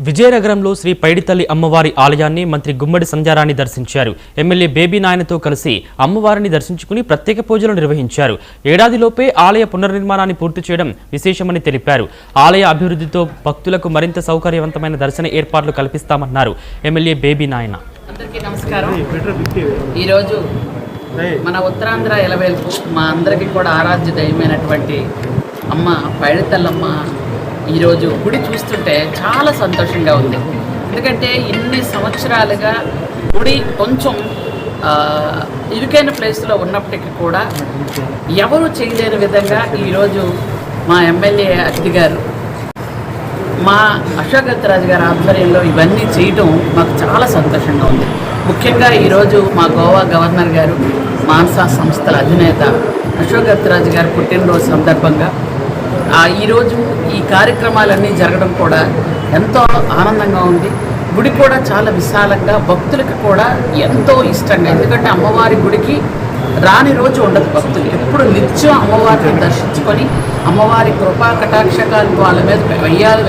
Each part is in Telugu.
విజయనగరంలో శ్రీ పైడితల్లి అమ్మవారి ఆలయాన్ని మంత్రి గుమ్మడి సంధ్యారాణి దర్శించారు. ఎమ్మెల్యే బేబీ నాయనతో కలిసి అమ్మవారిని దర్శించుకుని ప్రత్యేక పూజలు నిర్వహించారు. ఏడాదిలోపే ఆలయ పునర్నిర్మాణాన్ని పూర్తి చేయడం విశేషమని తెలిపారు. ఆలయ అభివృద్ధితో భక్తులకు మరింత సౌకర్యవంతమైన దర్శన ఏర్పాట్లు కల్పిస్తామన్నారు ఎమ్మెల్యే బేబీ నాయన. అందరికీ నమస్కారం. ఈరోజు మన ఉత్తరాంధ్ర ఎలవేల్పు మా అందరికీ కూడా ఆరాధ్య దైవమైనటువంటి అమ్మ పైడితల్లమ్మ ఈరోజు గుడి చూస్తుంటే చాలా సంతోషంగా ఉంది. ఎందుకంటే ఇన్ని సంవత్సరాలుగా గుడి కొంచెం ఇరుకైన ప్లేస్లో ఉన్నప్పటికీ కూడా ఎవరు చేయలేని విధంగా ఈరోజు మా ఎమ్మెల్యే అతిథి గారు మా అశోక్ గజరాజు గారి ఆధ్వర్యంలో ఇవన్నీ చేయటం మాకు చాలా సంతోషంగా ఉంది. ముఖ్యంగా ఈరోజు మా గోవా గవర్నర్ గారు మాన్సా సంస్థల అధినేత అశోక్ గజరాజు గారి పుట్టినరోజు సందర్భంగా ఈరోజు ఈ కార్యక్రమాలన్నీ జరగడం కూడా ఎంతో ఆనందంగా ఉంది. గుడి కూడా చాలా విశాలంగా భక్తులకు కూడా ఎంతో ఇష్టంగా, ఎందుకంటే అమ్మవారి గుడికి రాని రోజు ఉండదు. భక్తులు ఎప్పుడు నిత్యం అమ్మవారిని దర్శించుకొని అమ్మవారి కృపా కటాక్షకాలు వాళ్ళ మీద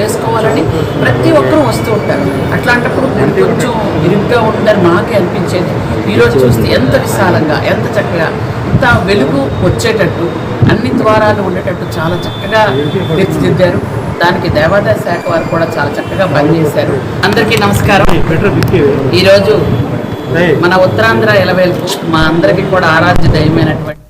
వేసుకోవాలని ప్రతి ఒక్కరూ వస్తూ ఉంటారు. అట్లాంటప్పుడు కొంచెం ఇరుగ్గా ఉంటుందని మాకే అనిపించేది. ఈరోజు చూస్తే ఎంత విశాలంగా, ఎంత చక్కగా, ఇంత వెలుగు వచ్చేటట్టు, అన్ని ద్వారాలు ఉండేటట్టు చాలా చక్కగా తీర్చిదిద్దారు. దానికి దేవాదాయ శాఖ వారు కూడా చాలా చక్కగా పనిచేశారు. అందరికీ నమస్కారం. ఈరోజు మన ఉత్తరాంధ్ర ఎలవేల్పు మా అందరికీ కూడా ఆరాధ్య దైవమైనటువంటి